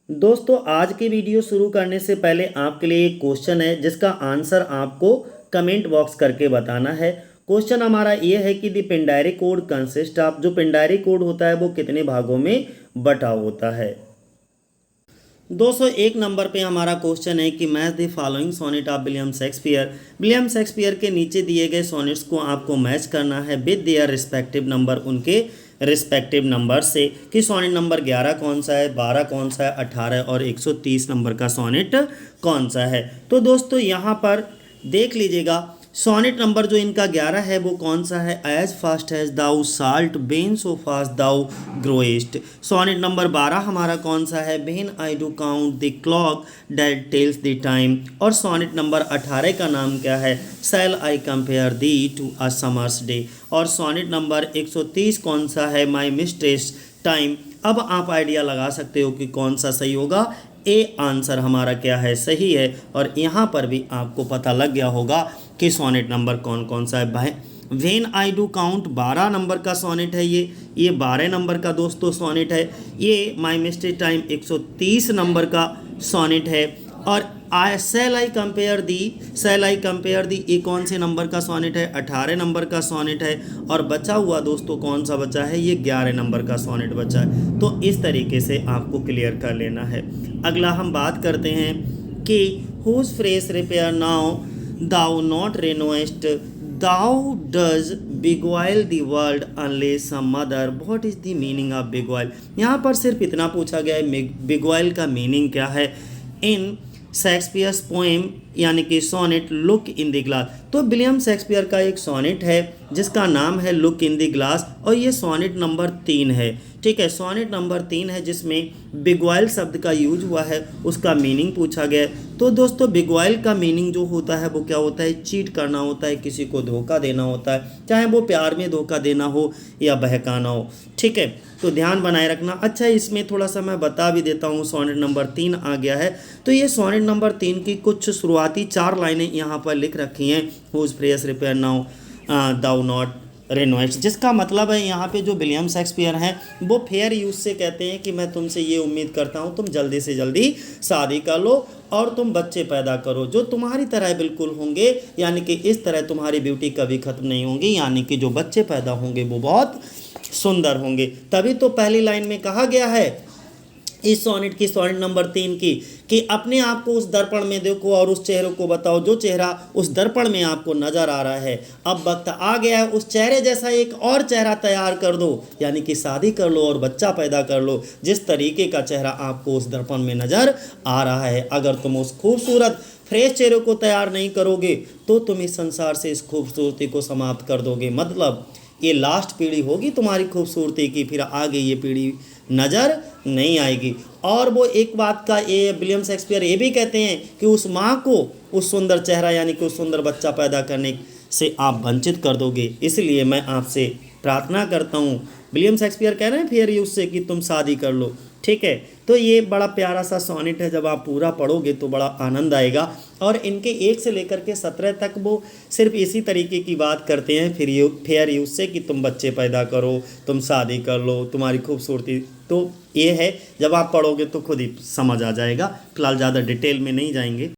दोस्तों आज की वीडियो शुरू करने से पहले आपके लिए एक क्वेश्चन है जिसका आंसर आपको कमेंट बॉक्स करके बताना है। क्वेश्चन हमारा ये है कि the Pindari code consist of, जो पिंडारी कोड होता है वो कितने भागों में बटा होता है। 201 नंबर पे हमारा क्वेश्चन है कि match the following sonnet of William Shakespeare. William Shakespeare के नीचे दिए गए सोनेट्स को आपको मैच करना है विद देयर रिस्पेक्टिव नंबर, उनके रिस्पेक्टिव नंबर से, कि सोनेट नंबर 11 कौन सा है, 12 कौन सा है, 18 और 130 नंबर का सोनेट कौन सा है। तो दोस्तों यहाँ पर देख लीजिएगा, सोनेट नंबर जो इनका 11 है वो कौन सा है, as fast as thou shalt wane so fast thou growest. Sonnet number 12 हमारा कौन सा है, when I do count the clock that tells the time. और सोनेट नंबर 18 का नाम क्या है, shall I compare thee to a summer's day. और सोनेट नंबर 130 कौन सा है, माई मिस्ट्रेस टाइम। अब आप आइडिया लगा सकते हो कि कौन सा सही होगा। ए आंसर हमारा क्या है, सही है। और यहाँ पर भी आपको पता लग गया होगा कि सोनेट नंबर कौन कौन सा है। भाई when I do count 12 number का सोनेट है, ये 12 नंबर का दोस्तों सोनेट है। ये माई मिस्टेक टाइम 130 नंबर का सोनेट है। और आई सेल आई कंपेयर दी ये कौन से नंबर का सोनेट है, 18 नंबर का सोनेट है। और बचा हुआ दोस्तों कौन सा बचा है, ये 11 नंबर का सोनेट बचा है। तो इस तरीके से आपको क्लियर कर लेना है। अगला हम बात करते हैं कि whose fresh repair now thou not renewest thou dost beguile the world unbless some mother. What is the meaning of beguile. यहाँ पर सिर्फ इतना पूछा गया है बिगवाइल का मीनिंग क्या है इन शेक्सपियर्स पोएम यानी कि sonnet look in the glass. तो विलियम शेक्सपियर का एक सोनेट है जिसका नाम है लुक इन द ग्लास, और ये सोनेट नंबर 3 है। ठीक है, सोनेट नंबर 3 है जिसमें बिगवाइल शब्द का यूज हुआ है, उसका मीनिंग पूछा गया है। तो दोस्तों बिगवाइल का मीनिंग जो होता है वो क्या होता है, चीट करना होता है, किसी को धोखा देना होता है, चाहे वो प्यार में धोखा देना हो या बहकाना हो। ठीक है, तो ध्यान बनाए रखना। अच्छा, इसमें थोड़ा सा मैं बता भी देता हूँ, सोनेट नंबर 3 आ गया है। तो ये सोनेट नंबर 3 की कुछ शुरुआती 4 लाइनें यहाँ पर लिख रखी हैं, whose fresh repair now thou not renewest, जिसका मतलब है यहाँ पे जो विलियम शेक्सपियर हैं वो फेयर यूज से कहते हैं कि मैं तुमसे ये उम्मीद करता हूँ तुम जल्दी से जल्दी शादी कर लो और तुम बच्चे पैदा करो जो तुम्हारी तरह बिल्कुल होंगे, यानी कि इस तरह तुम्हारी ब्यूटी कभी ख़त्म नहीं होगी, यानी कि जो बच्चे पैदा होंगे वो बहुत सुंदर होंगे। तभी तो पहली लाइन में कहा गया है इस सोनेट की, सोनेट नंबर 3 की, कि अपने आप को उस दर्पण में देखो और उस चेहरे को बताओ जो चेहरा उस दर्पण में आपको नजर आ रहा है। अब वक्त आ गया है उस चेहरे जैसा एक और चेहरा तैयार कर दो, यानी कि शादी कर लो और बच्चा पैदा कर लो जिस तरीके का चेहरा आपको उस दर्पण में नजर आ रहा है। अगर तुम उस खूबसूरत फ्रेश चेहरे को तैयार नहीं करोगे तो तुम इस संसार से इस खूबसूरती को समाप्त कर दोगे। मतलब ये लास्ट पीढ़ी होगी तुम्हारी खूबसूरती की, फिर आगे ये पीढ़ी नज़र नहीं आएगी। और वो एक बात का ये विलियम शेक्सपियर ये भी कहते हैं कि उस माँ को उस सुंदर चेहरा यानी कि उस सुंदर बच्चा पैदा करने से आप वंचित कर दोगे। इसलिए मैं आपसे प्रार्थना करता हूँ, विलियम शेक्सपियर कह रहे हैं फेयर यूज से कि तुम शादी कर लो। ठीक है, तो ये बड़ा प्यारा सा सोनेट है, जब आप पूरा पढ़ोगे तो बड़ा आनंद आएगा। और इनके 1 से लेकर के 17 तक वो सिर्फ इसी तरीके की बात करते हैं फिर फेयर यूज से कि तुम बच्चे पैदा करो, तुम शादी कर लो, तुम्हारी खूबसूरती। तो ये है, जब आप पढ़ोगे तो खुद ही समझ आ जाएगा, फिलहाल ज़्यादा डिटेल में नहीं जाएंगे।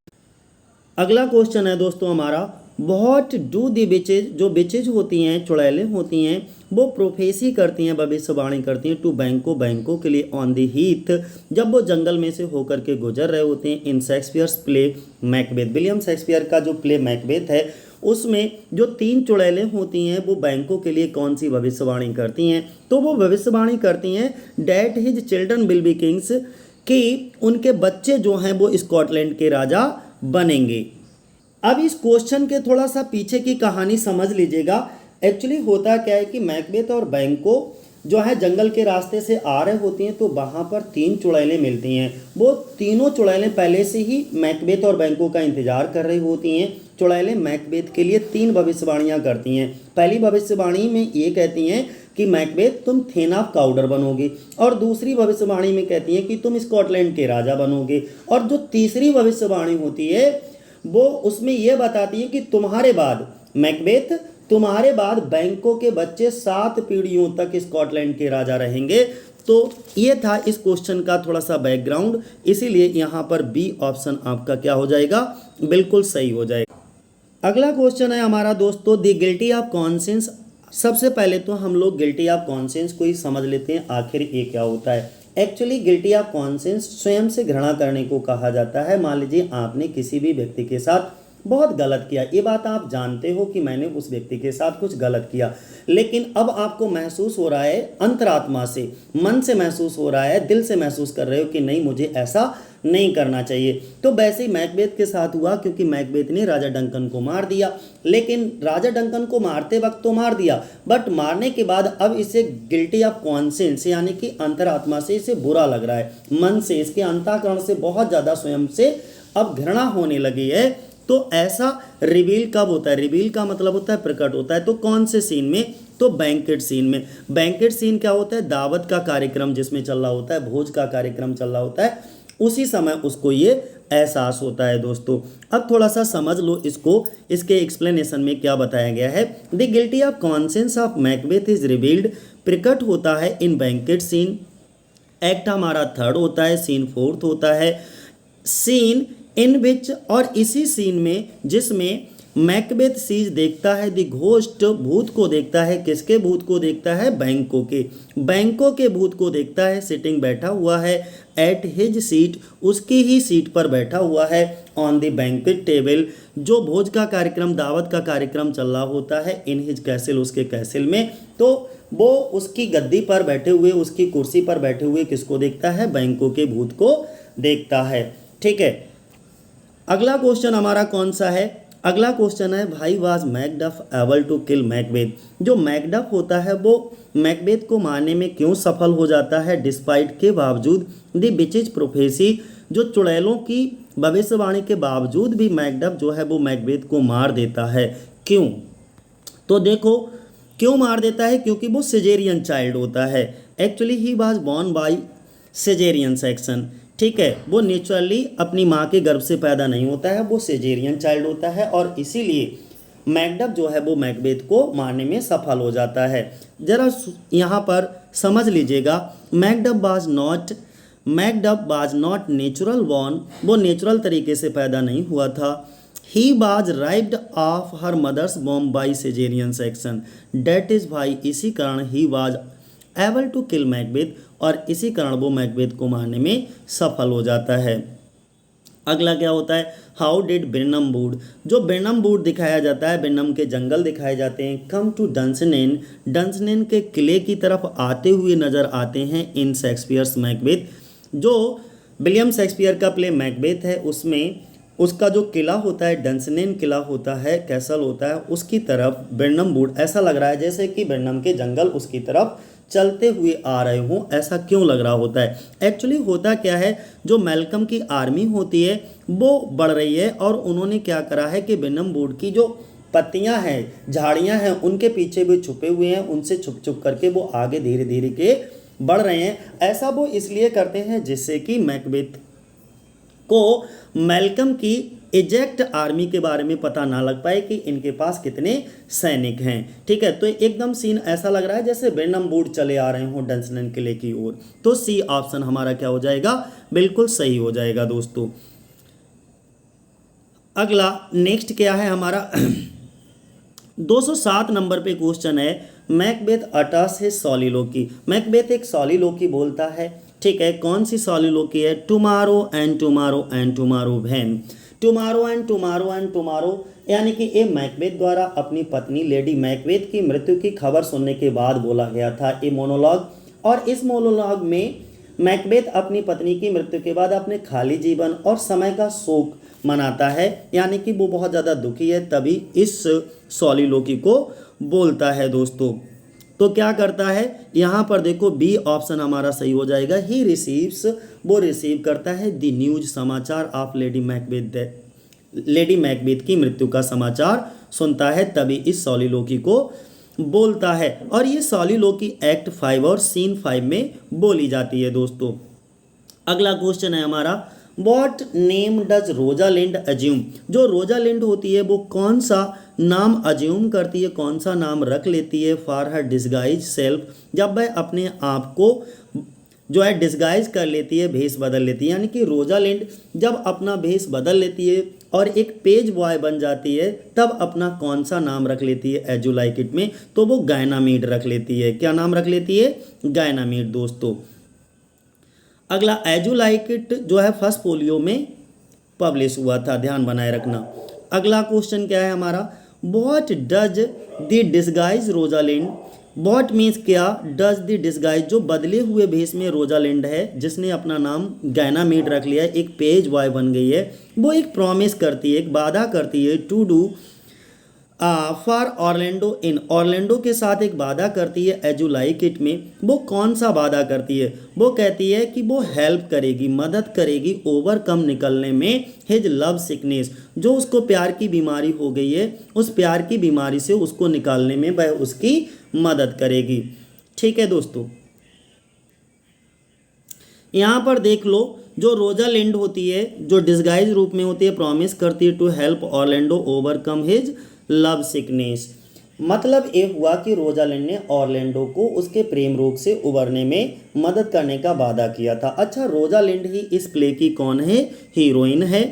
अगला क्वेश्चन है दोस्तों हमारा, व्हाट डू दी बिचेज। जो बिचेज होती हैं, चुड़ैलें होती हैं, वो प्रोफेसी करती हैं, भविष्यवाणी करती हैं टू बैंकों के लिए ऑन दी हीथ, जब वो जंगल में से होकर के गुजर रहे होते हैं। In Shakespeare's play Macbeth, William Shakespeare का जो प्ले मैकबेथ है उसमें जो 3 चुड़ैलें होती हैं वो बैंकों के लिए कौन सी भविष्यवाणी करती हैं। तो वो भविष्यवाणी करती हैं that his children will be Kings, कि उनके बच्चे जो हैं वो स्कॉटलैंड के राजा बनेंगे। अब इस क्वेश्चन के थोड़ा सा पीछे की कहानी समझ लीजिएगा। एक्चुअली होता क्या है कि मैकबेथ और बैंको जो है जंगल के रास्ते से आ रहे होती हैं, तो वहाँ पर 3 चुड़ैलें मिलती हैं। वो तीनों चुड़ैलें पहले से ही मैकबेथ और बैंको का इंतजार कर रही होती हैं। चुड़ैलें मैकबेथ के लिए 3 भविष्यवाणियाँ करती हैं। पहली भविष्यवाणी में ये कहती हैं कि मैकबेथ तुम थेन ऑफ काउडर बनोगे, और दूसरी भविष्यवाणी में कहती हैं कि तुम स्कॉटलैंड के राजा बनोगे, और जो तीसरी भविष्यवाणी होती है वो उसमें यह बताती है कि तुम्हारे बाद मैकबेथ, तुम्हारे बाद बैंकों के बच्चे 7 पीढ़ियों तक स्कॉटलैंड के राजा रहेंगे। तो ये था इस क्वेश्चन का थोड़ा सा बैकग्राउंड, इसीलिए यहाँ पर बी ऑप्शन आपका क्या हो जाएगा, बिल्कुल सही हो जाएगा। अगला क्वेश्चन है हमारा दोस्तों, द गिल्टी ऑफ कॉन्शियंस। सबसे पहले तो हम लोग गिल्टी ऑफ कॉन्शियंस को ही समझ लेते हैं, आखिर ये क्या होता है। एक्चुअली गिल्टी ऑफ कॉन्शियंस स्वयं से घृणा करने को कहा जाता है। मान लीजिए आपने किसी भी व्यक्ति के साथ बहुत गलत किया, ये बात आप जानते हो कि मैंने उस व्यक्ति के साथ कुछ गलत किया, लेकिन अब आपको महसूस हो रहा है अंतरात्मा से, मन से महसूस हो रहा है, दिल से महसूस कर रहे हो कि नहीं मुझे ऐसा नहीं करना चाहिए। तो वैसे ही मैकबेथ के साथ हुआ, क्योंकि मैकबेथ ने राजा डंकन को मार दिया, लेकिन राजा डंकन को मारते वक्त तो मार दिया, बट मारने के बाद अब इसे गिल्टी ऑफ कॉन्शियंस यानी कि अंतरात्मा से इसे बुरा लग रहा है, मन से, इसके अंतःकरण से बहुत ज़्यादा स्वयं से अब घृणा होने लगी है। तो ऐसा रिवील कब होता है, रिवील का मतलब होता है प्रकट होता है, तो कौन से सीन में, तो बैंकेट सीन में। बैंकेट सीन क्या होता है, दावत का कार्यक्रम जिसमें चल रहा होता है, भोज का कार्यक्रम चल रहा होता है, उसी समय उसको ये एहसास होता है दोस्तों। अब थोड़ा सा समझ लो इसको, इसके एक्सप्लेनेशन में क्या बताया गया है। The guilty of conscience of Macbeth is revealed, प्रकट होता है इन बैंकेट सीन। एक्ट हमारा थर्ड होता है, सीन फोर्थ होता है, सीन इन विच, और इसी सीन में जिसमें मैकबेथ सीज देखता है द घोस्ट, भूत को देखता है, किसके भूत को देखता है, बैंकों के, बैंकों के भूत को देखता है, सिटिंग बैठा हुआ है, एट हिज सीट, उसकी ही सीट पर बैठा हुआ है, ऑन द बैंक्वेट टेबल, जो भोज का कार्यक्रम, दावत का कार्यक्रम चल रहा होता है, इन हिज कैसल, उसके कैसल में, तो वो उसकी गद्दी पर बैठे हुए, उसकी कुर्सी पर बैठे हुए किसको देखता है, बैंकों के भूत को देखता है। ठीक है, अगला क्वेश्चन हमारा कौन सा है, अगला क्वेश्चन है भाई was Macduff able to kill Macbeth. जो मैकडफ होता है वो मैकबेथ को मारने में क्यों सफल हो जाता है, डिस्पाइट के बावजूद, द विचेज प्रोफेसी, जो चुड़ैलों की भविष्यवाणी के बावजूद भी मैकडफ जो है वो मैकबेथ को मार देता है। क्यों, तो देखो क्यों मार देता है, क्योंकि वो सिजेरियन चाइल्ड होता है। Actually he was born by caesarean section, ठीक है, वो नेचुरली अपनी माँ के गर्भ से पैदा नहीं होता है, वो सिजेरियन चाइल्ड होता है, और इसीलिए मैकडफ जो है वो मैकबेथ को मारने में सफल हो जाता है। जरा यहाँ पर समझ लीजिएगा, Macduff was not natural born, वो नेचुरल तरीके से पैदा नहीं हुआ था। He was ripped of her mother's womb by caesarean section, that is भाई, इसी कारण he was able to kill Macbeth, और इसी कारण वो मैकबेथ को मारने में सफल हो जाता है। अगला क्या होता है, हाउ डिड बिरनम वुड, जो बिरनम वुड दिखाया जाता है, बिरनम के जंगल दिखाए जाते हैं, कम टू डंसनेन, डंसनेन के किले की तरफ आते हुए नजर आते हैं इन शेक्सपियर्स मैकबेथ। जो विलियम शेक्सपियर का प्ले मैकबेथ है उसमें उसका जो किला होता है, डंसनेन किला होता है, कैसल होता है, उसकी तरफ बिरनम वुड, ऐसा लग रहा है जैसे कि बिरनम के जंगल उसकी तरफ चलते हुए आ रहे हों। ऐसा क्यों लग रहा होता है, एक्चुअली होता क्या है, जो मैल्कम की आर्मी होती है वो बढ़ रही है, और उन्होंने क्या करा है कि बिरनम वुड की जो पत्तियां हैं, झाड़ियां हैं, उनके पीछे भी छुपे हुए हैं, उनसे छुप छुप करके वो आगे धीरे धीरे के बढ़ रहे हैं। ऐसा वो इसलिए करते हैं जिससे कि मैकबेथ को मैल्कम की एजेक्ट आर्मी के बारे में पता ना लग पाए कि इनके पास कितने सैनिक हैं। ठीक है, तो एकदम सीन ऐसा लग रहा है जैसे बिरनम वुड चले आ रहे हों डंसनेन किले की ओर। तो सी ऑप्शन हमारा क्या हो जाएगा, बिल्कुल सही हो जाएगा दोस्तों। अगला नेक्स्ट क्या है हमारा 207 नंबर पे क्वेश्चन है, मैकबेथ अटर्स हिज सॉलिलोकी। मैकबेथ एक सॉलिलोकी बोलता है, ठीक है, कौन सी सॉलिलोकी है, tomorrow and tomorrow and tomorrow when, tomorrow and tomorrow and tomorrow, यानी कि ये मैकबेथ द्वारा अपनी पत्नी लेडी मैकबेथ की मृत्यु की खबर सुनने के बाद बोला गया था ये मोनोलॉग। और इस मोनोलॉग में मैकबेथ अपनी पत्नी की मृत्यु के बाद अपने खाली जीवन और समय का शोक मनाता है, यानी कि वो बहुत ज़्यादा दुखी है, तभी इस सॉलिलोकी को बोलता है दोस्तों। तो क्या करता है, यहाँ पर देखो बी ऑप्शन हमारा सही हो जाएगा, ही रिसीव्स, वो रिसीव करता है द न्यूज, समाचार ऑफ लेडी मैकबेथ की मृत्यु का समाचार सुनता है, तभी इस सॉलिलोकी को बोलता है। और ये सॉलिलोकी एक्ट 5 और सीन 5 में बोली जाती है दोस्तों। अगला क्वेश्चन है हमारा, what name does Rosalind assume, जो रोजालिंड होती है वो कौन सा नाम अज्यूम करती है, कौन सा नाम रख लेती है फॉर हर डिस्गाइज सेल्फ, जब वह अपने आप को जो है डिस्गाइज कर लेती है, भेष बदल लेती है। यानी कि रोजालिंड जब अपना भेष बदल लेती है और एक पेज बॉय बन जाती है, तब अपना कौन सा नाम रख लेती है एज यू लाइक इट में, तो वो गायनामीड रख लेती है। क्या नाम रख लेती है? गायनामीड दोस्तों। अगला एज यू लाइक इट जो है फर्स्ट फोलियो में पब्लिश हुआ था, ध्यान बनाए रखना। अगला क्वेश्चन क्या है हमारा, what does the disguise Rosalind, what means क्या, डज द डिस्गाइज जो बदले हुए भेष में रोजालिंड है, जिसने अपना नाम गायनामीड रख लिया है, एक पेज बॉय बन गई है, वो एक प्रॉमिस करती है, एक वादा करती है to do for Orlando in, Orlando के साथ एक वादा करती है एज यू लाइक इट में। वो कौन सा वादा करती है? वो कहती है कि वो हेल्प करेगी, मदद करेगी ओवरकम निकलने में हिज लव सिकनेस, जो उसको प्यार की बीमारी हो गई है, उस प्यार की बीमारी से उसको निकालने में वह उसकी मदद करेगी। ठीक है दोस्तों, यहाँ पर देख लो, जो रोजालिंड होती है, जो डिस्गाइज रूप में होती है, प्रॉमिस करती है to help Orlando overcome his love sickness. मतलब ये हुआ कि रोजालिंड ने ऑर्लैंडो को उसके प्रेम रोग से उबरने में मदद करने का वादा किया था। अच्छा, रोजालिंड ही इस प्ले की कौन है? हीरोइन है।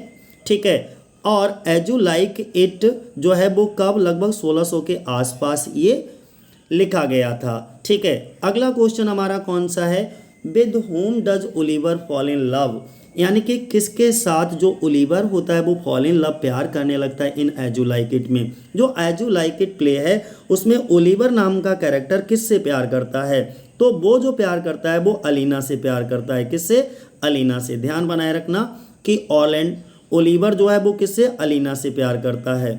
ठीक है, और एज यू लाइक इट जो है वो कब, लगभग 1600 के आसपास ये लिखा गया था। ठीक है, अगला क्वेश्चन हमारा कौन सा है, with home does Oliver fall in love, यानी कि किसके साथ जो ओलिवर होता है वो फॉल इन लव, प्यार करने लगता है in as you like it में। जो as you like it play है उसमें ओलिवर नाम का कैरेक्टर किससे प्यार करता है? तो वो जो प्यार करता है वो अलीना से प्यार करता है। किससे? अलीना से। ध्यान बनाए रखना कि ओलिवर जो है वो किससे? अलीना से प्यार करता है।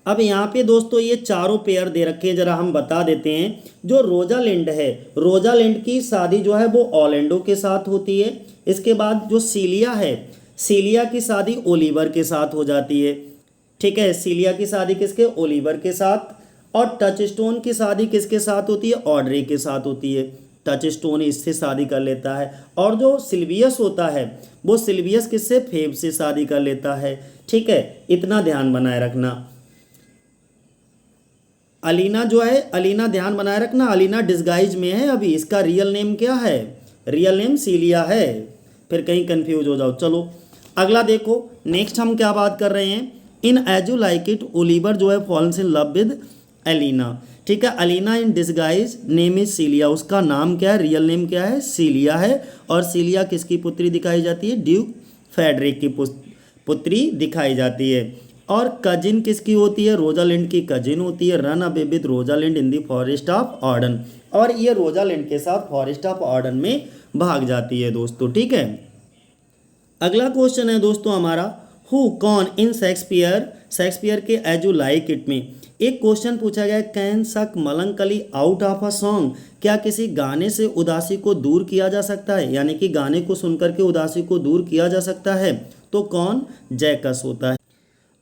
अब यहाँ पे दोस्तों ये चारों पेयर दे रखे हैं, जरा हम बता देते हैं। जो रोजालिंड है, रोजालिंड की शादी जो है वो ऑर्लैंडो के साथ होती है। इसके बाद जो सीलिया है, सीलिया की शादी ओलिवर के साथ हो जाती है। ठीक है, सीलिया की शादी किसके? ओलिवर के साथ। और टचस्टोन की शादी किसके साथ होती है? ऑड्रे के साथ होती है। टचस्टोन इससे शादी कर लेता है। और जो सिल्वियस होता है वो सिल्वियस किससे? फेब से शादी कर लेता है। ठीक है, इतना ध्यान बनाए रखना। अलीना जो है, अलीना ध्यान बनाए रखना, अलीना डिस्गाइज में है अभी। इसका रियल नेम क्या है? रियल नेम सीलिया है, फिर कहीं कंफ्यूज हो जाओ। चलो अगला देखो, नेक्स्ट हम क्या बात कर रहे हैं। In as you like It Oliver जो है falls in love with Aliena. ठीक है, Aliena in disguise name is Celia, उसका नाम क्या है? रियल नेम क्या है? सीलिया है। और सीलिया किसकी पुत्री दिखाई जाती है? ड्यूक फेडरिक की पुत्री दिखाई जाती है। और कजिन किसकी होती है? रोजालिंड की कजिन होती है। Run away with Rosalind in the forest of Arden, और ये रोजालिंड के साथ फॉरेस्ट ऑफ ऑर्डन में भाग जाती है दोस्तों। ठीक है, अगला क्वेश्चन है दोस्तों हमारा, हु, कौन, इन शेक्सपियर के एज यू लाइक इट में एक क्वेश्चन पूछा गया, कैन सक मलंकली आउट ऑफ अ सॉन्ग, क्या किसी गाने से उदासी को दूर किया जा सकता है? यानी कि गाने को सुनकर के उदासी को दूर किया जा सकता है। तो कौन? जैकस होता है।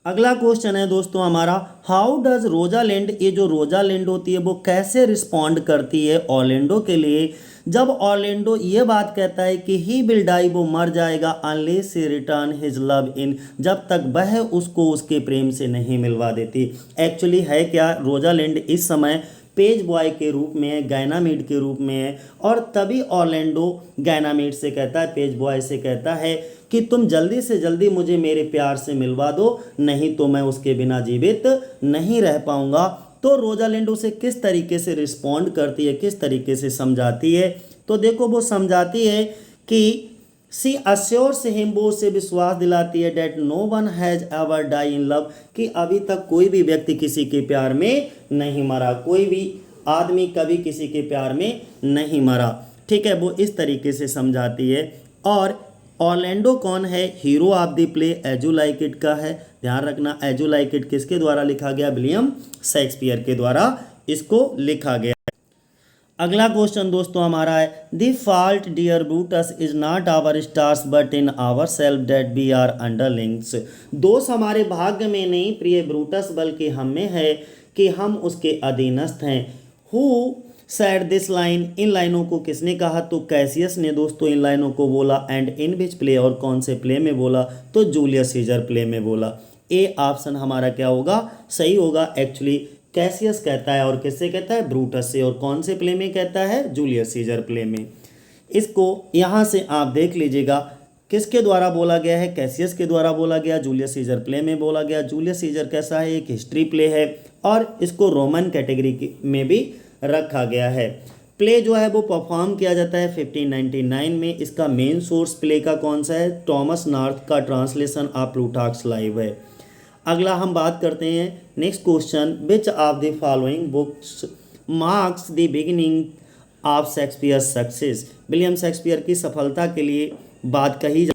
अगला क्वेश्चन है दोस्तों हमारा, हाउ डज रोजालिंड, ये जो रोजालिंड होती है वो कैसे रिस्पॉन्ड करती है ऑर्लैंडो के लिए, जब ऑर्लैंडो ये बात कहता है कि ही विल डाई, वो मर जाएगा, unless he return his love in, जब तक वह उसको उसके प्रेम से नहीं मिलवा देती। एक्चुअली है क्या, रोजालिंड इस समय पेज बॉय के रूप में है, गायनामीड के रूप में है। और तभी ऑर्लैंडो गायनामीड से कहता है, पेज बॉय से कहता है कि तुम जल्दी से जल्दी मुझे मेरे प्यार से मिलवा दो, नहीं तो मैं उसके बिना जीवित नहीं रह पाऊंगा। तो रोजालिंड उसे किस तरीके से रिस्पॉन्ड करती है, किस तरीके से समझाती है? तो देखो वो समझाती है कि सी अश्योर्स हिम, वो उसे विश्वास दिलाती है that no one has ever die in love, कि अभी तक कोई भी व्यक्ति किसी के प्यार में नहीं मरा, कोई भी आदमी कभी किसी के प्यार में नहीं मरा। ठीक है, वो इस तरीके से समझाती है। और ऑर्लैंडो कौन है? Hero of the play as you like it का है। ध्यान रखना, एज यू लाइक इट किसके द्वारा लिखा गया? विलियम शेक्सपियर के द्वारा इसको लिखा गया। अगला क्वेश्चन दोस्तों हमारा है, the fault dear Brutus is not our stars but in our self that we are underlings. दोष हमारे भाग्य में नहीं प्रिय ब्रूटस, बल्कि हम में है कि हम उसके अधीनस्थ हैं। हु सैड दिस लाइन, इन लाइनों को किसने कहा? तो कैसियस ने दोस्तों इन लाइनों को बोला। एंड इन विच प्ले, और कौन से प्ले में बोला? तो जूलियस सीजर प्ले में बोला। ए ऑप्शन हमारा क्या होगा, सही होगा। एक्चुअली कैसियस कहता है, और किससे कहता है, ब्रूटस से, और कौन से प्ले में कहता है, जूलियस सीजर प्ले में। इसको यहाँ से आप देख लीजिएगा, किसके द्वारा बोला गया है, कैसियस के द्वारा बोला गया, जूलियस सीजर प्ले में बोला गया। जूलियस सीजर कैसा है, एक हिस्ट्री प्ले है, और इसको रोमन कैटेगरी में भी रखा गया है। प्ले जो है वो परफॉर्म किया जाता है 1599 में। इसका मेन सोर्स प्ले का कौन सा है, टॉमस नॉर्थ का ट्रांसलेशन ऑफ प्लूटार्क्स लाइव है। अगला हम बात करते हैं next question, which of the following books marks the beginning of Shakespeare success. William Shakespeare की सफलता के लिए बात कही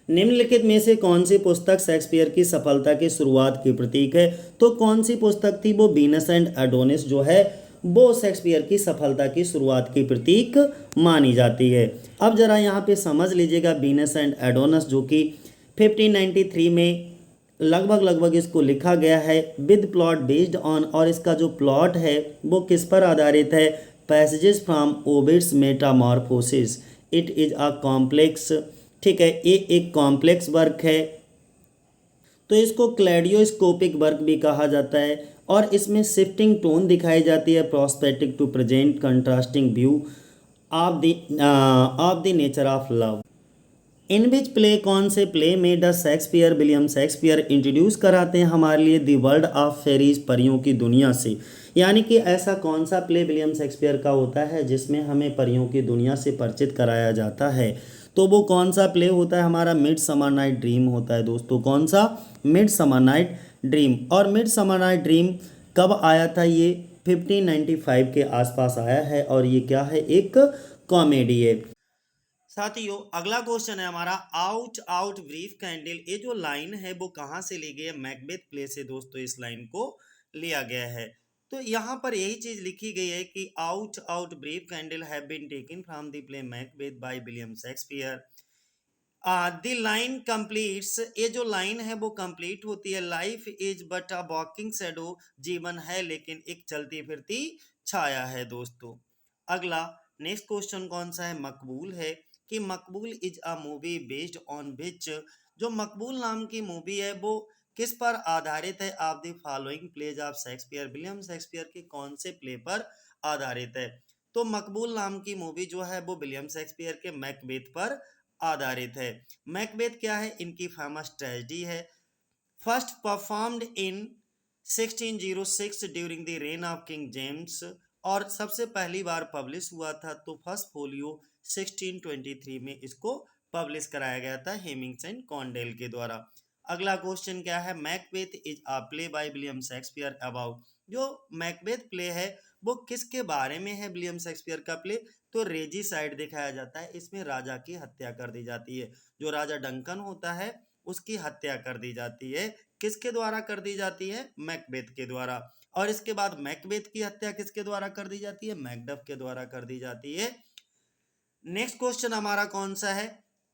निम्नलिखित में से कौन सी पुस्तक शेक्सपियर की सफलता की शुरुआत की प्रतीक है। तो कौन सी पुस्तक थी, वो वीनस एंड एडोनिस जो है वो शेक्सपियर की सफलता की शुरुआत की प्रतीक मानी जाती है। अब जरा यहाँ पे समझ लीजिएगा, वीनस एंड एडोनिस जो कि 1593 में लगभग इसको लिखा गया है विद प्लॉट बेस्ड ऑन, और इसका जो प्लॉट है वो किस पर आधारित है, passages from Ovid's Metamorphosis. It is a complex, ठीक है, ये एक कॉम्प्लेक्स वर्क है, तो इसको क्लैडियोस्कोपिक वर्क भी कहा जाता है, और इसमें शिफ्टिंग टोन दिखाई जाती है, prospective to present contrasting view of the nature of love. In which play, कौन से प्ले में the Shakespeare William Shakespeare introduce कराते हैं हमारे लिए द वर्ल्ड ऑफ फेरीज, परियों की दुनिया से। यानी कि ऐसा कौन सा प्ले विलियम शेक्सपियर का होता है जिसमें हमें परियों की दुनिया से परिचित कराया जाता है। तो वो कौन सा प्ले होता है हमारा, मिडसमर नाइट ड्रीम होता है दोस्तों। कौन सा, मिडसमर नाइट ड्रीम। और मिडसमर नाइट ड्रीम कब आया था, ये 1595 के आसपास आया है, और ये क्या है, एक कॉमेडी है। साथियों अगला क्वेश्चन है हमारा, आउट आउट ब्रीफ कैंडल। ये जो लाइन है वो कहाँ से ली गई है, मैकबेथ प्ले से दोस्तों इस लाइन को लिया गया है। तो यहाँ पर यही चीज लिखी गई है कि out out brief candle have been taken from the play Macbeth by William Shakespeare. The line completes, ये जो लाइन है वो कंप्लीट होती है, life is but a walking shadow, जीवन है लेकिन एक चलती फिरती छाया है दोस्तों। अगला नेक्स्ट क्वेश्चन कौन सा है, मकबूल है, कि मकबूल is a movie based on which. जो मकबूल नाम की मूवी है वो किस पर आधारित है, of the following pledge of Shakespeare, William Shakespeare के कौन से प्ले पर आधारित है। तो मकबूल नाम की मूवी जो है वो विलियम शेक्सपियर के मैकबेथ पर आधारित है। मैकबेथ क्या है, इनकी फेमस ट्रेजेडी है, first performed in 1606 during the rain of king James, और सबसे पहली बार पब्लिश हुआ था, तो फर्स्ट फोलियो 1623 में इसको पब्लिश कराया गया था हेमिंग्स एंड कॉन्डेल के द्वारा। अगला क्वेश्चन क्या है, Macbeth is a play by William Shakespeare about. जो मैकबेथ प्ले है वो किसके बारे में है, विलियम शेक्सपियर का प्ले, तो रेजिसाइड दिखाया जाता है, इसमें राजा की हत्या कर दी जाती है, जो राजा डंकन होता है उसकी हत्या कर दी जाती है, किसके द्वारा कर दी जाती है, मैकबेथ के द्वारा। और इसके बाद मैकबेथ की हत्या किसके द्वारा कर दी जाती है, मैकडफ के द्वारा कर दी जाती है। नेक्स्ट क्वेश्चन हमारा कौन सा है,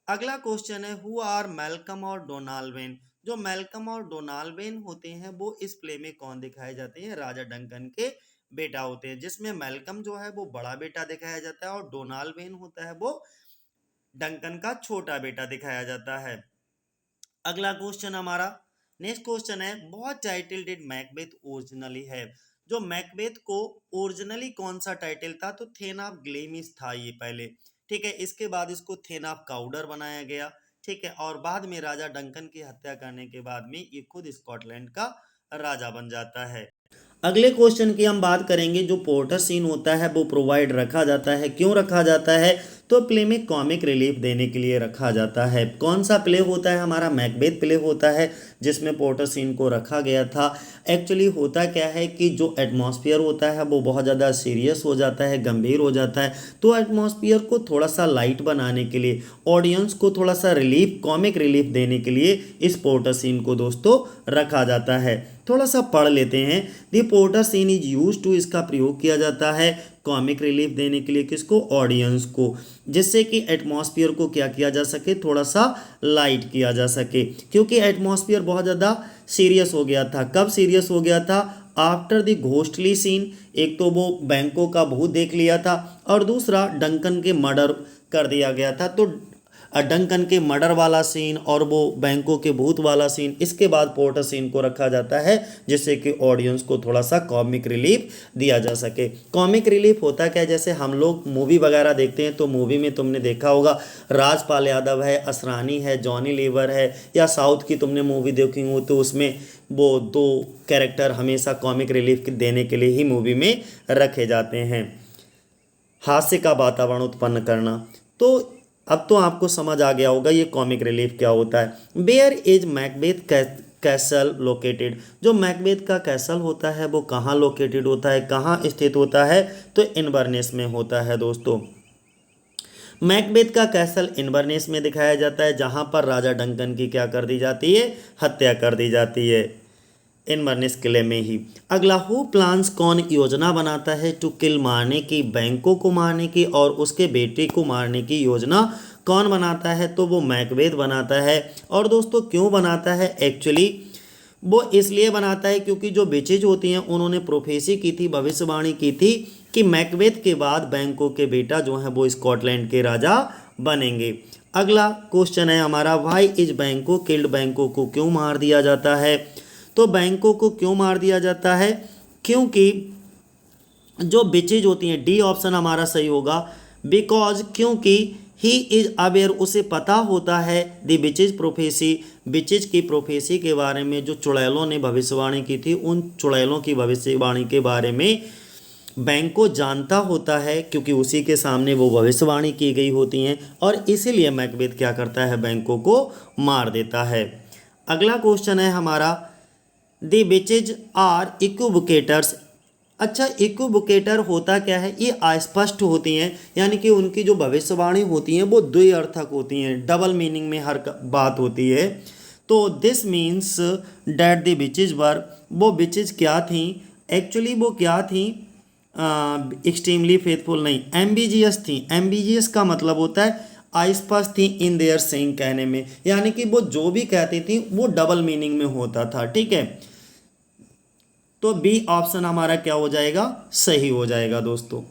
अगला क्वेश्चन है, हु आर मैल्कम और डोनाल्ड। जो मैल्कम और डोनाल्ड होते हैं वो इस प्ले में कौन दिखाए जाते हैं, राजा डंकन के बेटा होते हैं, जिसमें मैल्कम जो है वो बड़ा बेटा दिखाया जाता है, और डोनाल्ड होता है वो डंकन का छोटा बेटा दिखाया जाता है। अगला क्वेश्चन हमारा नेक्स्ट क्वेश्चन है, what title did Macbeth originally have. जो मैकबेथ को ओरिजिनली कौन सा टाइटल था, तो थेन ऑफ ग्लेमिस था ये पहले, ठीक है, इसके बाद इसको थेन ऑफ काउडर बनाया गया, ठीक है, और बाद में राजा डंकन की हत्या करने के बाद में ये खुद स्कॉटलैंड का राजा बन जाता है। अगले क्वेश्चन की हम बात करेंगे, जो पोर्टर सीन होता है वो प्रोवाइड रखा जाता है, क्यों रखा जाता है, तो प्ले में कॉमिक रिलीफ देने के लिए रखा जाता है। कौन सा प्ले होता है हमारा, मैकबेथ प्ले होता है, जिसमें पोर्टर सीन को रखा गया था। एक्चुअली होता क्या है कि जो एटमॉस्फेयर होता है वो बहुत ज़्यादा सीरियस हो जाता है, गंभीर हो जाता है, तो एटमॉस्फेयर को थोड़ा सा लाइट बनाने के लिए, ऑडियंस को थोड़ा सा रिलीफ, कॉमिक रिलीफ देने के लिए इस पोर्टर सीन को दोस्तों रखा जाता है। थोड़ा सा पढ़ लेते हैं, the porter scene is use to, इसका प्रयोग किया जाता है कॉमिक रिलीफ देने के लिए, किसको, ऑडियंस को, जिससे कि एटमॉस्फेयर को क्या किया जा सके, थोड़ा सा लाइट किया जा सके, क्योंकि एटमॉस्फेयर बहुत ज़्यादा सीरियस हो गया था। कब सीरियस हो गया था, आफ्टर द घोस्टली सीन, एक तो वो बैंकों का भूत देख लिया था, और दूसरा डंकन के मर्डर कर दिया गया था, तो डंकन के मर्डर वाला सीन और वो बैंकों के भूत वाला सीन, इसके बाद पोर्टर सीन को रखा जाता है जिससे कि ऑडियंस को थोड़ा सा कॉमिक रिलीफ दिया जा सके। कॉमिक रिलीफ होता क्या है, जैसे हम लोग मूवी वगैरह देखते हैं तो मूवी में तुमने देखा होगा राजपाल यादव है, असरानी है, जॉनी लीवर है, या साउथ की तुमने मूवी देखी हो तो उसमें वो दो कैरेक्टर हमेशा कॉमिक रिलीफ देने के लिए ही मूवी में रखे जाते हैं, हास्य का वातावरण उत्पन्न करना। तो अब तो आपको समझ आ गया होगा ये कॉमिक रिलीफ क्या होता है। Where is Macbeth castle located, जो मैकबेथ का कैसल होता है वो कहाँ लोकेटेड होता है, कहाँ स्थित होता है, तो इनबर्नेस में होता है दोस्तों। मैकबेथ का कैसल इनबर्नेस में दिखाया जाता है जहाँ पर राजा डंकन की क्या कर दी जाती है, हत्या कर दी जाती है, इनबर्नेस किले में ही। अगला, हु प्लान्स, कौन योजना बनाता है, टू किल, मारने की, बैंकों को मारने की और उसके बेटे को मारने की योजना कौन बनाता है, तो वो मैकबेथ बनाता है। और दोस्तों क्यों बनाता है, एक्चुअली वो इसलिए बनाता है क्योंकि जो विचेज होती हैं उन्होंने प्रोफेसी की थी, भविष्यवाणी की थी कि मैकबेथ के बाद बैंकों के बेटा जो हैं वो स्कॉटलैंड के राजा बनेंगे। अगला क्वेश्चन है हमारा, वाई इज बैंको किल्ड, बैंकों को क्यों मार दिया जाता है, तो बैंकों को क्यों मार दिया जाता है, क्योंकि जो बिचेज होती हैं, डी ऑप्शन हमारा सही होगा, बिकॉज क्योंकि ही इज अवेयर, उसे पता होता है, द बिचेज प्रोफेसी, बिचेज की प्रोफेसी के बारे में, जो चुड़ैलों ने भविष्यवाणी की थी उन चुड़ैलों की भविष्यवाणी के बारे में बैंको जानता होता है क्योंकि उसी के सामने वो भविष्यवाणी की गई होती हैं, और इसीलिए मैकबेथ क्या करता है, बैंकों को मार देता है। अगला क्वेश्चन है हमारा, द बिचेज आर इक्विवोकेटर्स, अच्छा इक्विवोकेटर होता क्या है, ये अस्पष्ट होती हैं, यानी कि उनकी जो भविष्यवाणी होती हैं वो द्विअर्थक होती हैं, डबल मीनिंग में हर बात होती है। तो this means that the witches were, वो बिचेज क्या थी, एक्चुअली वो क्या थी, एक्सट्रीमली फेथफुल नहीं, एम्बिजियस थी। एम्बिजियस का मतलब होता है अस्पष्ट थी इन देयर सेइंग, कहने में, यानी कि वो जो भी कहती थी वो डबल मीनिंग में होता था, ठीक है। तो बी ऑप्शन हमारा क्या हो जाएगा, सही हो जाएगा दोस्तों।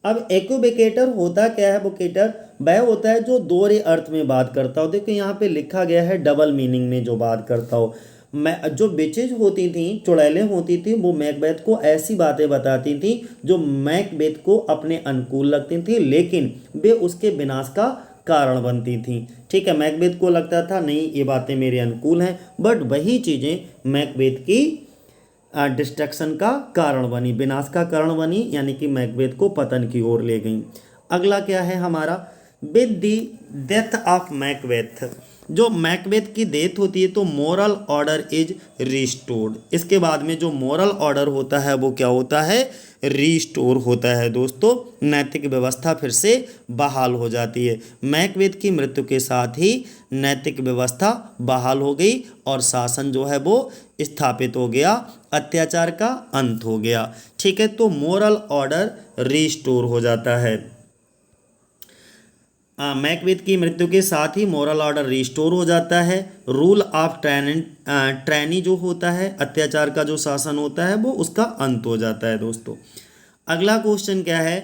अब इक्विवोकेटर होता क्या है, वोकेटर वह होता है जो दोहरे अर्थ में बात करता हो। देखो यहाँ पे लिखा गया है डबल मीनिंग में जो बात करता हो। जो बिचेज होती थी, चुड़ैलें होती थी, वो मैकबेथ को ऐसी बातें बताती थी जो मैकबेथ को अपने अनुकूल लगती थी, लेकिन वे उसके विनाश का कारण बनती थी, ठीक है। मैकबेथ को लगता था नहीं ये बातें मेरे अनुकूल हैं, बट वही चीज़ें मैकबेथ की डिस्ट्रक्शन का कारण बनी, विनाश का कारण बनी, यानी कि मैकबेथ को पतन की ओर ले गई। अगला क्या है हमारा, with the death of Macbeth, जो मैकबेथ की डेथ होती है तो मोरल ऑर्डर इज रिस्टोर्ड, इसके बाद में जो मोरल ऑर्डर होता है वो क्या होता है, रीस्टोर होता है दोस्तों, नैतिक व्यवस्था फिर से बहाल हो जाती है। मैकबेथ की मृत्यु के साथ ही नैतिक व्यवस्था बहाल हो गई और शासन जो है वो स्थापित हो गया, अत्याचार का अंत हो गया, ठीक है। तो मोरल ऑर्डर रीस्टोर हो जाता है। मैकबेथ की मृत्यु के साथ ही मोरल ऑर्डर रिस्टोर हो जाता है। रूल ऑफ ट्रैनी जो होता है, अत्याचार का जो शासन होता है वो उसका अंत हो जाता है दोस्तों। अगला क्वेश्चन क्या है,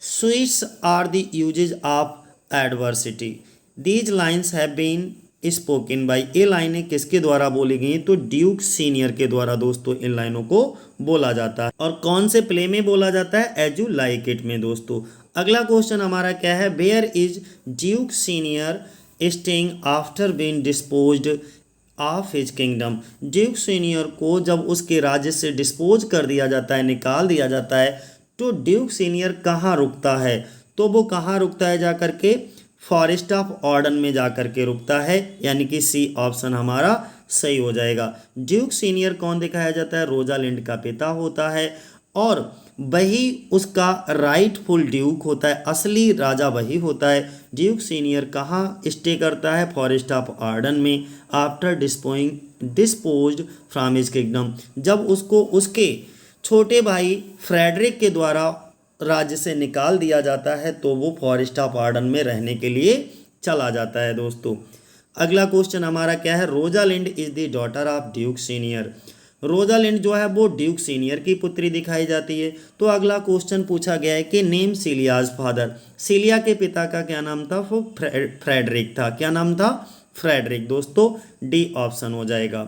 sweet are the uses of adversity, these lines have been spoken by, ये लाइनें किसके द्वारा बोली गई, तो ड्यूक सीनियर के द्वारा दोस्तों इन लाइनों को बोला जाता है। और कौन से प्ले में बोला जाता है, एज यू लाइक इट में दोस्तों। अगला क्वेश्चन हमारा क्या है, where is duke senior staying after being disposed of his kingdom, duke senior को जब उसके राज्य से डिस्पोज कर दिया जाता है, निकाल दिया जाता है, तो ड्यूक सीनियर कहाँ रुकता है, तो वो कहाँ रुकता है, जा करके फॉरेस्ट ऑफ ऑर्डन में जा करके रुकता है, यानी कि सी ऑप्शन हमारा सही हो जाएगा। ड्यूक सीनियर कौन दिखाया जाता है, रोजालिंड का पिता होता है और वही उसका राइटफुल ड्यूक होता है, असली राजा वही होता है। ड्यूक सीनियर कहाँ स्टे करता है, फॉरेस्ट ऑफ आर्डन में, after disposed from his kingdom, जब उसको उसके छोटे भाई फ्रेडरिक के द्वारा राज्य से निकाल दिया जाता है तो वो फॉरेस्ट ऑफ आर्डन में रहने के लिए चला जाता है दोस्तों। अगला क्वेश्चन हमारा क्या है, Rosalind is the daughter of Duke senior, Rosalind जो है वो ड्यूक सीनियर की पुत्री दिखाई जाती है। तो अगला क्वेश्चन पूछा गया है कि नेम सिलियाज फादर, सिलिया के पिता का क्या नाम था, वो फ्रेडरिक था। क्या नाम था, फ्रेडरिक। दोस्तों डी ऑप्शन हो जाएगा।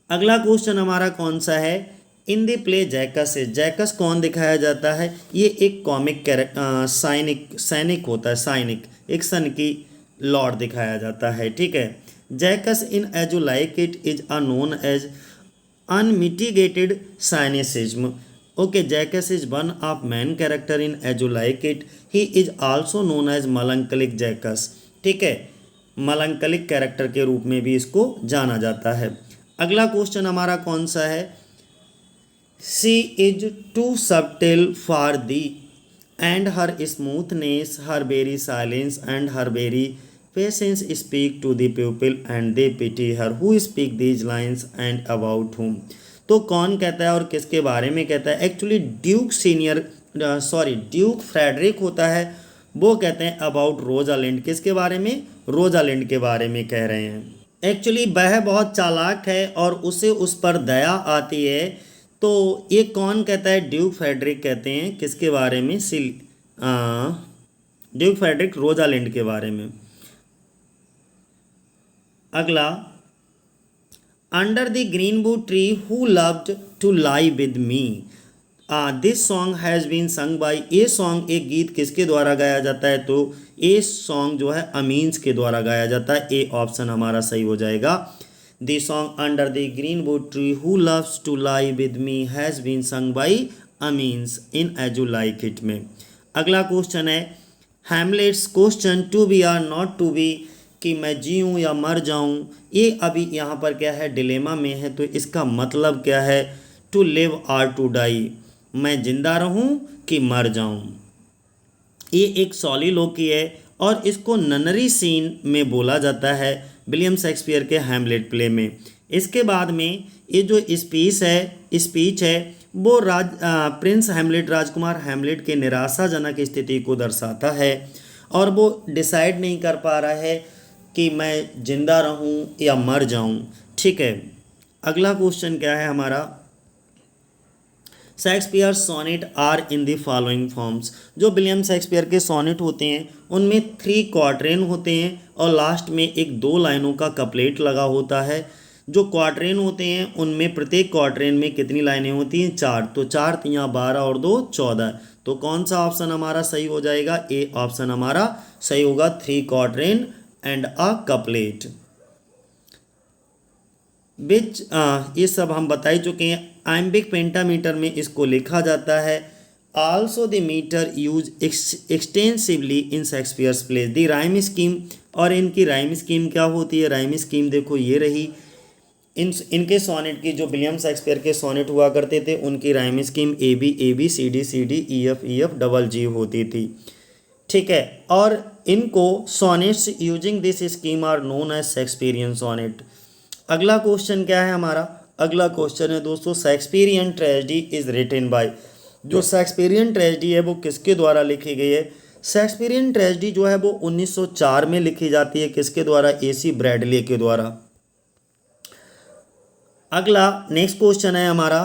अगला क्वेश्चन हमारा कौन सा है, इन द प्ले जैकस है, जैकस कौन दिखाया जाता है, ये एक कॉमिक सैनिक होता है, सैनिक, एक सन की लॉर्ड दिखाया जाता है। ठीक है, Jaques in as you like It is a known as unmitigated cynicism. Okay, Jaques is one of main character in as you like It, he is also known as melancholic Jaques. ठीक है, मलंकलिक character के रूप में भी इसको जाना जाता है। अगला क्वेश्चन हमारा कौन सा है, she is too subtle for thee and her smoothness, her very silence and her very patience speak to the people and they pity her who speak these lines and about whom. तो कौन कहता है और किसके बारे में कहता है, actually duke senior duke Frederick होता है, वो कहते हैं अबाउट रोजालिंड, किसके बारे में, रोजालिंड के बारे में कह रहे हैं। एक्चुअली वह बहुत चालाक है और उसे उस पर दया आती है। तो ये कौन कहता है, ड्यूक फ्रेडरिक कहते हैं, किसके बारे में, ड्यूक फ्रेडरिक रोजालिंड के बारे में। अगला, under the green wood tree who loved to lie with me, this song has been sung by, ये सॉन्ग, एक गीत किसके द्वारा गाया जाता है, तो ये सॉन्ग जो है अमीन्स के द्वारा गाया जाता है। ए ऑप्शन हमारा सही हो जाएगा। The song under the green wood tree who loves to lie with me has been sung by Amiens in as you like it में। अगला क्वेश्चन है, Hamlet's question to be or not to be, कि मैं जीऊँ या मर जाऊँ, ये अभी यहाँ पर क्या है, डिलेमा में है। तो इसका मतलब क्या है, to live or to die, मैं जिंदा रहूं कि मर जाऊं। ये एक सॉलिलोकी है और इसको ननरी सीन में बोला जाता है विलियम शेक्सपियर के हैमलेट प्ले में। इसके बाद में ये जो स्पीच है वो प्रिंस हैमलेट, राजकुमार हैमलेट के निराशाजनक स्थिति को दर्शाता है और वो डिसाइड नहीं कर पा रहा है कि मैं जिंदा रहूं या मर जाऊं। ठीक है, अगला क्वेश्चन क्या है हमारा, Shakespeare sonnet are in the following forms, जो विलियम शेक्सपियर के सोनेट होते हैं उनमें 3 क्वार्टरेन होते हैं और लास्ट में एक 2 लाइनों का कपलेट लगा होता है। जो क्वार्टरेन होते हैं उनमें प्रत्येक क्वार्टरेन में कितनी लाइनें होती हैं, 4, तो 4 तियाँ 12 और 2 14। तो कौन सा ऑप्शन हमारा सही हो जाएगा, ए ऑप्शन हमारा सही होगा, 3 क्वार्टरेन एंड अ कपलेट विच, ये सब हम बता ही चुके हैं। आइम्बिक पेंटामीटर में इसको लिखा जाता है। Also the meter use extensively in Shakespeare's plays the rhyme scheme, और इनकी राइम स्कीम क्या होती है, राइम स्कीम देखो ये रही। इनके सोनेट की, जो विलियम शेक्सपियर के सोनेट हुआ करते थे उनकी rhyme scheme A B C D E F double G होती थी। ठीक है, और इनको sonnets using this scheme are known as Shakespearean sonnet. अगला क्वेश्चन क्या है हमारा, अगला क्वेश्चन है दोस्तों, Shakespearean tragedy is written by, जो शेक्सपियरियन ट्रेजेडी है वो किसके द्वारा लिखी गई है। शेक्सपियरियन ट्रेजेडी जो है वो 1904 में लिखी जाती है, किसके द्वारा, AC ब्रैडले के द्वारा। अगला नेक्स्ट क्वेश्चन है हमारा,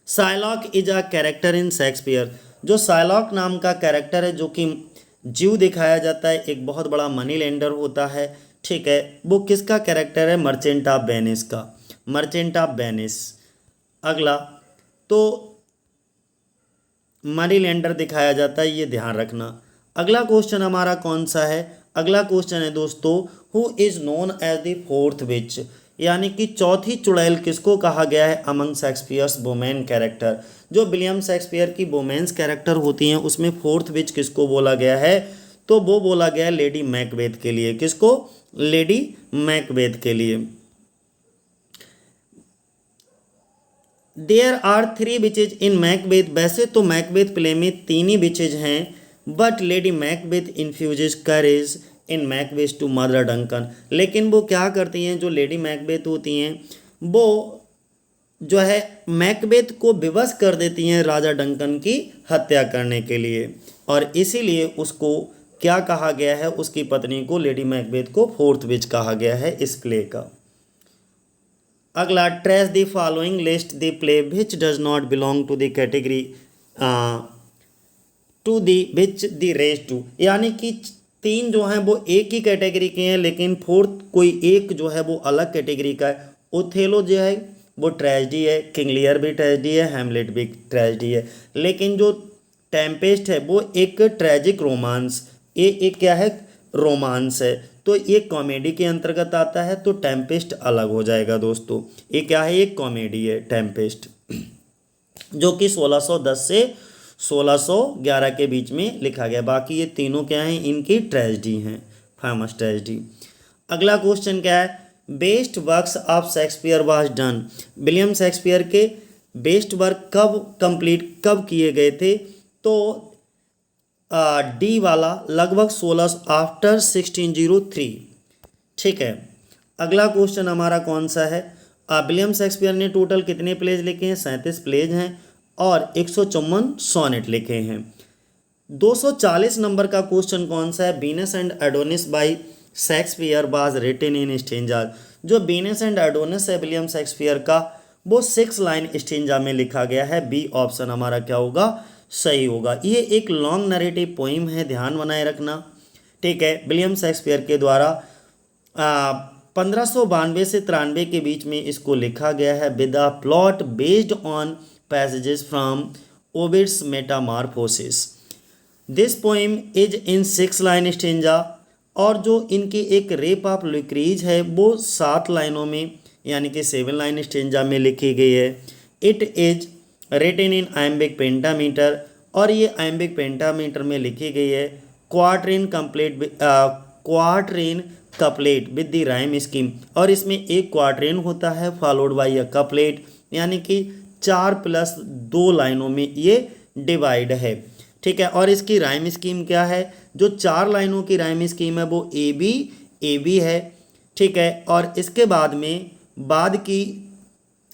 Shylock is a character in Shakespeare, जो शाइलॉक नाम का कैरेक्टर है जो कि जीव दिखाया जाता है, एक बहुत बड़ा मनी लेंडर होता है। ठीक है, वो किसका कैरेक्टर है, मर्चेंट ऑफ वेनिस का, मर्चेंट ऑफ वेनिस। अगला, तो मनी लेंडर दिखाया जाता है, ये ध्यान रखना। अगला क्वेश्चन हमारा कौन सा है, अगला क्वेश्चन है दोस्तों, who is known as the fourth witch, यानी कि चौथी चुड़ैल किसको कहा गया है अमंग शेक्सपियर्स वुमेन कैरेक्टर। जो विलियम शेक्सपियर की वुमेन्स कैरेक्टर होती हैं उसमें फोर्थ विच किसको बोला गया है, तो वो बोला गया है लेडी मैकबेथ के लिए। किसको, लेडी मैकबेथ के लिए। There are 3 witches in Macbeth, वैसे तो मैकबेथ प्ले में 3 ही विचेज हैं, but Lady Macbeth infuses courage in Macbeth to murder Duncan, लेकिन वो क्या करती हैं, जो लेडी मैकबेथ होती हैं वो जो है मैकबेथ को विवश कर देती हैं राजा डंकन की हत्या करने के लिए, और इसीलिए उसको क्या कहा गया है, उसकी पत्नी को, लेडी मैकबेथ को फोर्थ विच कहा गया है इस प्ले का। अगला, trace the following list the play which does not belong to the category to the which the rays to, यानी कि तीन जो हैं वो एक ही कैटेगरी के हैं, लेकिन फोर्थ कोई एक जो है वो अलग कैटेगरी का है। ओथेलो जो है वो ट्रेजेडी है, किंग लियर भी ट्रेजेडी है, हैमलेट भी ट्रेजेडी है, लेकिन जो टेम्पेस्ट है वो एक ट्रेजिक रोमांस, ये एक क्या है, रोमांस है, तो ये कॉमेडी के अंतर्गत आता है, तो टेम्पेस्ट अलग हो जाएगा दोस्तों। ये क्या है, एक कॉमेडी है टेम्पेस्ट, जो कि 1610 से 1611 के बीच में लिखा गया। बाकी ये तीनों क्या हैं, इनकी ट्रेजेडी हैं, फेमस ट्रेजेडी। अगला क्वेश्चन क्या है, best works of Shakespeare was done, William Shakespeare के बेस्ट वर्क कब किए गए थे, तो डी वाला लगभग 16 आफ्टर 1603। ठीक है, अगला क्वेश्चन हमारा कौन सा है, विलियम शेक्सपियर ने टोटल कितने प्लेज लिखे हैं, 37 प्लेज हैं और 154 सोनेट लिखे हैं। 240 नंबर का क्वेश्चन कौन सा है, Venus and Adonis by Shakespeare was written in stanzas, जो वीनस एंड एडोनिस है विलियम शेक्सपियर का, वो 6 लाइन स्टेंजा में लिखा गया है। बी ऑप्शन हमारा क्या होगा, सही होगा। ये एक लॉन्ग नरेटिव पोइम है, ध्यान बनाए रखना। ठीक है, विलियम शेक्सपियर के द्वारा 1592 से 93 के बीच में इसको लिखा गया है, with a plot based on passages from Ovid's Metamorphosis. This poem is in 6 line stanza, और जो इनकी एक रेप ऑफ लुक्रीज है वो 7 लाइनों में यानी कि 7 लाइन स्टेंजा में लिखी गई है। It is written in iambic pentameter, और ये आयम्बिक पेंटामीटर में लिखी गई है। Quatrain couplet with the rhyme scheme, और इसमें एक क्वार्टरिन होता है फॉलोड बाय अ कपलेट, यानी कि 4+2 लाइनों में ये डिवाइड है। ठीक है, और इसकी राइम स्कीम क्या है, जो 4 लाइनों की राइम स्कीम है वो ए बी है। ठीक है, और इसके बाद की,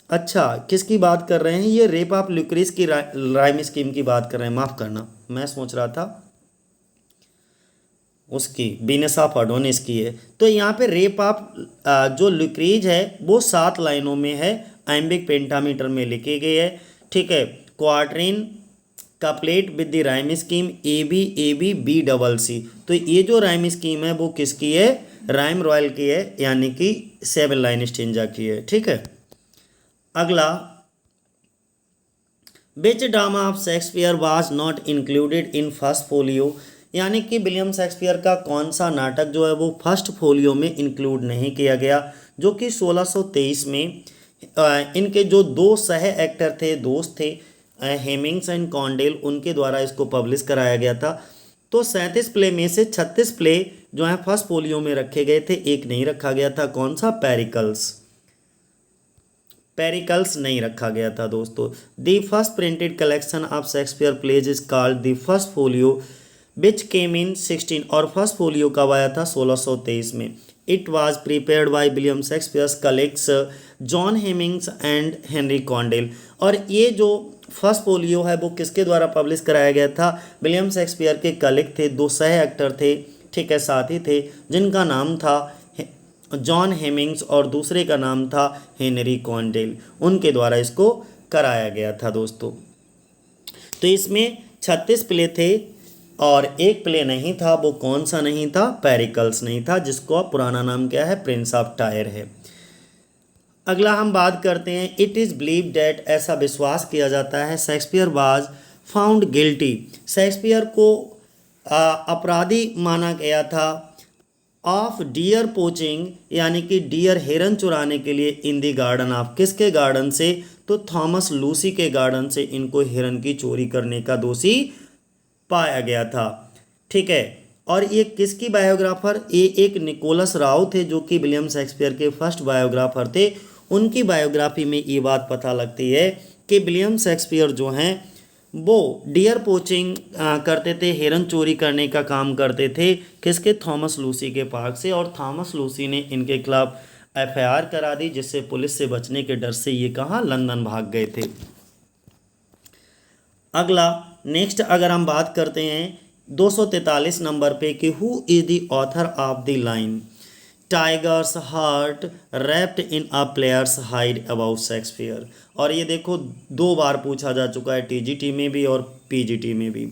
अच्छा किसकी बात कर रहे हैं, ये रेप ऑफ लुक्रीज की राइम स्कीम की बात कर रहे हैं, माफ़ करना, मैं सोच रहा था उसकी वीनस ऑफ एडोनिस की है। तो यहाँ पे रेप ऑफ जो लुक्रीज है वो 7 लाइनों में है, आयम्बिक पेंटामीटर में लिखी गई है। ठीक है, quatrain couplet with the rhyme scheme A B B double C, तो ये जो राइम स्कीम है वो किसकी है, राइम रॉयल की है, यानी कि 7 लाइन स्टेंजा की है। ठीक है, अगला, which drama of Shakespeare was not included in first folio, यानी कि विलियम शेक्सपियर का कौन सा नाटक जो है वो फर्स्ट फोलियो में इंक्लूड नहीं किया गया, जो कि 1623 में इनके जो 2 सह एक्टर थे, दोस्त थे, हेमिंग्स एंड कॉन्डेल, उनके द्वारा इसको पब्लिश कराया गया था। तो 37 प्ले में से 36 प्ले जो हैं फर्स्ट फोलियो में रखे गए थे, एक नहीं रखा गया था, कौन सा, पेरिकल्स नहीं रखा गया था दोस्तों। The first printed collection of Shakespeare plays is called the first folio which came in 16, और फर्स्ट फोलियो कब आया था, 1623 में। It was prepared by William Shakespeare's colleagues John Heminges and Henry Condell, और ये जो फर्स्ट फोलियो है वो किसके द्वारा पब्लिश कराया गया था, विलियम शेक्सपियर के कलीग थे, 2 सह एक्टर थे, ठीक है, साथी थे, जिनका नाम था जॉन हेमिंग्स और दूसरे का नाम था हेनरी कॉन्डेल, उनके द्वारा इसको कराया गया था दोस्तों। तो इसमें 36 प्ले थे और एक प्ले नहीं था, वो कौन सा नहीं था, पेरिकल्स नहीं था, जिसको पुराना नाम क्या है, प्रिंस ऑफ टायर है। अगला हम बात करते हैं, इट इज़ बिलीव डेट, ऐसा विश्वास किया जाता है, Shakespeare was found guilty, Shakespeare को अपराधी माना गया था, ऑफ डियर पोचिंग, यानी कि डियर हिरन चुराने के लिए, इन दी गार्डन ऑफ, किसके गार्डन से, तो थॉमस लूसी के गार्डन से इनको हिरन की चोरी करने का दोषी पाया गया था। ठीक है, और ये किसकी बायोग्राफर, ये एक निकोलस राव थे, जो कि विलियम शेक्सपियर के फर्स्ट बायोग्राफर थे। उनकी बायोग्राफी में ये बात पता लगती है कि विलियम शेक्सपियर जो हैं वो डियर पोचिंग करते थे, हिरन चोरी करने का काम करते थे, किसके, थॉमस लूसी के पार्क से, और थॉमस लूसी ने इनके खिलाफ एफआईआर करा दी, जिससे पुलिस से बचने के डर से ये कहाँ, लंदन भाग गए थे। अगला नेक्स्ट अगर हम बात करते हैं 243 नंबर पे कि who is the author of the line, tigers heart wrapped in a players hide about Shakespeare. और ये देखो 2 बार पूछा जा चुका है, टीजीटी में भी और पीजीटी में भी।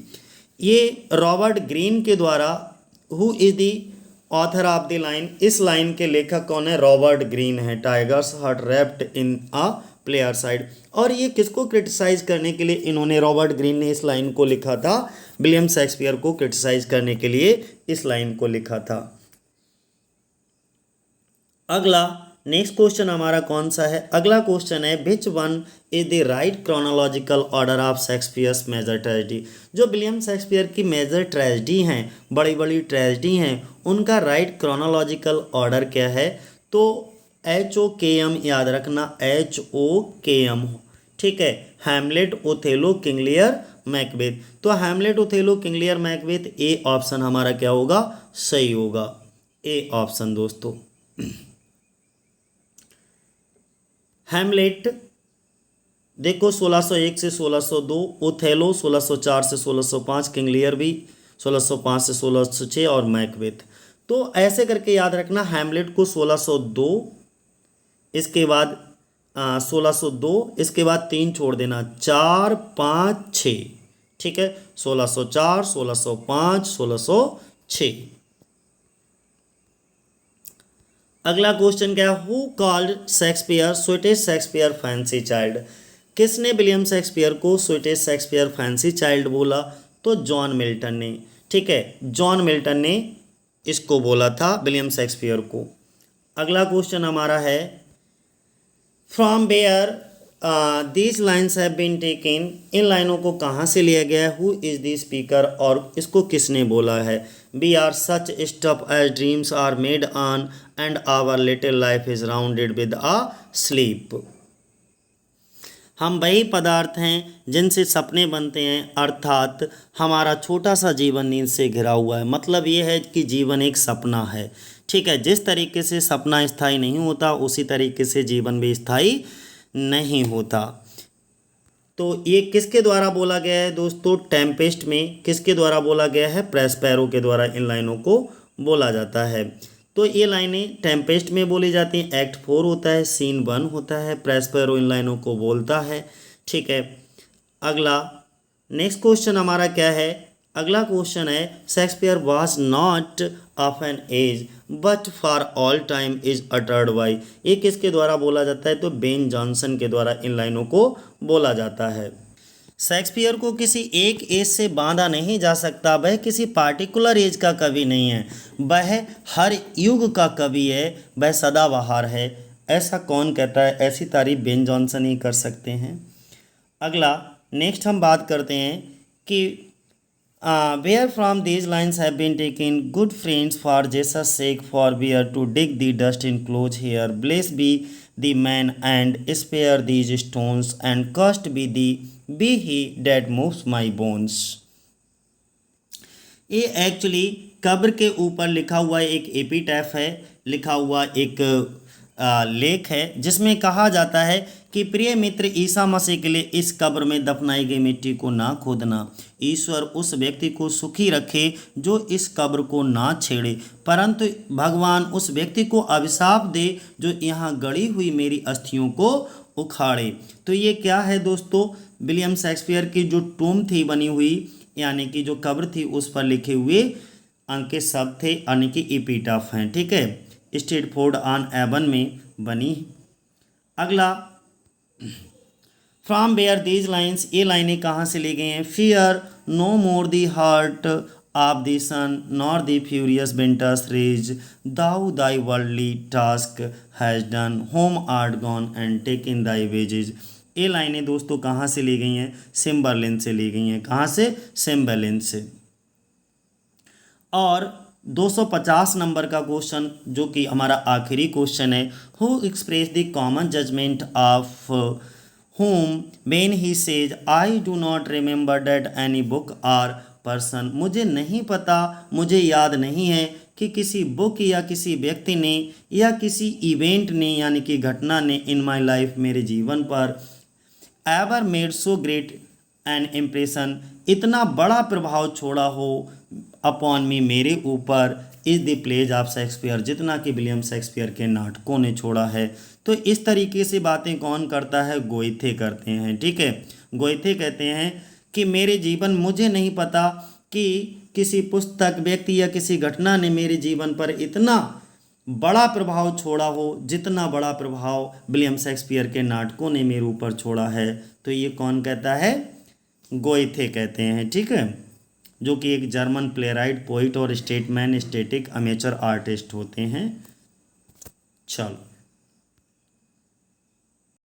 ये रॉबर्ट ग्रीन के द्वारा, who is the author of the line, इस लाइन के लेखक कौन है? रॉबर्ट ग्रीन है। Tigers heart wrapped in a player side. और ये किसको क्रिटिसाइज करने के लिए इन्होंने, रॉबर्ट ग्रीन ने इस लाइन को लिखा था? विलियम शेक्सपियर को क्रिटिसाइज करने के लिए इस लाइन को लिखा था। अगला नेक्स्ट क्वेश्चन हमारा कौन सा है? अगला क्वेश्चन है which one is the right chronological order of Shakespeare's major tragedy. जो विलियम शेक्सपियर की मेजर ट्रेजेडी हैं, बड़ी बड़ी ट्रेजेडी हैं, उनका राइट क्रोनोलॉजिकल ऑर्डर क्या है? तो HOKM याद रखना, HOKM, ठीक है। Hamlet, Othello, King Lear, Macbeth. तो Hamlet, Othello, King Lear, Macbeth, A option हमारा क्या होगा? सही होगा, ए ऑप्शन दोस्तों। हैमलेट देखो 1601 से 1602, ओथेलो 1604 से 1605, किंग लियर भी 1605 से 1606 और मैकबेथ। तो ऐसे करके याद रखना, हैमलेट को 1602, इसके बाद 1602, इसके बाद 3 छोड़ देना, 4 5 6, ठीक है। 1604, 1605, 1606। अगला क्वेश्चन क्या है? Who called Shakespeare sweetest Shakespeare fancy child. किसने विलियम शेक्सपियर को स्वीटेस्ट शेक्सपियर फैंसी चाइल्ड बोला? तो जॉन मिल्टन ने, ठीक है। जॉन मिल्टन ने इसको बोला था विलियम शेक्सपियर को। अगला क्वेश्चन हमारा है from where these lines have been taken. इन लाइनों को कहाँ से लिया गया है? हु इज़ द स्पीकर, और इसको किसने बोला है? We are such stuff as dreams are made on and our little life is rounded with a sleep. हम वही पदार्थ हैं जिनसे सपने बनते हैं, अर्थात हमारा छोटा सा जीवन नींद से घिरा हुआ है। मतलब ये है कि जीवन एक सपना है, ठीक है। जिस तरीके से सपना स्थायी नहीं होता, उसी तरीके से जीवन भी स्थायी नहीं होता। तो ये किसके द्वारा बोला गया है दोस्तों? टेम्पेस्ट में किसके द्वारा बोला गया है? प्रेस्पेरो के द्वारा इन लाइनों को बोला जाता है। तो ये लाइनें टेम्पेस्ट में बोली जाती हैं। एक्ट 4 होता है, सीन 1 होता है, प्रेस्पेरो इन लाइनों को बोलता है, ठीक है। अगला नेक्स्ट क्वेश्चन हमारा क्या है? अगला क्वेश्चन है Shakespeare was not of an age but for all time is uttered by. ये किसके द्वारा बोला जाता है? तो बेन जॉनसन के द्वारा इन लाइनों को बोला जाता है। शेक्सपियर को किसी एक एज से बांधा नहीं जा सकता। वह किसी पार्टिकुलर एज का कवि नहीं है, वह हर युग का कवि है, वह सदाबहार है। ऐसा कौन कहता है? ऐसी तारीफ बेन जॉनसन ही कर सकते हैं। अगला नेक्स्ट हम बात करते हैं कि where from these lines have been taken, good friends for Jesus' sake forbear to dig the dust enclosed here, blessed be the man and spare these stones, and cursed be he that moves my bones। ये actually कब्र के ऊपर लिखा हुआ एक एपिटैफ है, लिखा हुआ एक लेख है, जिसमें कहा जाता है कि प्रिय मित्र, ईसा मसीह के लिए इस कब्र में दफनाई गई मिट्टी को ना खोदना। ईश्वर उस व्यक्ति को सुखी रखे जो इस कब्र को ना छेड़े, परंतु भगवान उस व्यक्ति को अभिशाप दे जो यहाँ गड़ी हुई मेरी अस्थियों को उखाड़े। तो ये क्या है दोस्तों? विलियम शेक्सपियर की जो टूम थी बनी हुई, यानी कि जो कब्र थी, उस पर लिखे हुए अंके शब्द थे, यानी कि एपिटाफ हैं, ठीक है। स्ट्रेटफोर्ड ऑन एवन में बनी। अगला फ्रॉम वेयर दीज लाइन्स, ये लाइनें कहाँ से ली गई हैं? Fear no more the heart of the sun nor the furious winter's rages, thou thy worldly task has done, home art gone and take in thy wages. ये लाइनें दोस्तों कहाँ से ली गई हैं? सिम्बरलिन से ली गई हैं। कहाँ से? सिम्बरलिन से। और 250 नंबर का क्वेश्चन, जो कि हमारा आखिरी क्वेश्चन है, who express the common judgment of whom when he says I do not remember that any book or person। मुझे नहीं पता, मुझे याद नहीं है कि किसी बुक या किसी व्यक्ति ने या किसी इवेंट ने, यानी कि घटना ने, इन माई लाइफ, मेरे जीवन पर, ever made so great an impression, इतना बड़ा प्रभाव छोड़ा हो अपॉन मी, मेरे ऊपर, is the plays of Shakespeare, जितना कि विलियम शेक्सपियर के नाटकों ने छोड़ा है। तो इस तरीके से बातें कौन करता है? गोइथे करते हैं। ठीक है, गोइथे कहते हैं कि मेरे जीवन, मुझे नहीं पता कि किसी पुस्तक, व्यक्ति या किसी घटना ने मेरे जीवन पर इतना बड़ा प्रभाव छोड़ा हो जितना बड़ा प्रभाव विलियम शेक्सपियर के नाटकों ने मेरे ऊपर छोड़ा है। तो ये कौन कहता है? गोइथे कहते हैं। ठीक है, जो कि एक जर्मन प्लेराइट, पोइट और स्टेटमैन, स्टेटिक, अमेचर आर्टिस्ट होते हैं। चलो।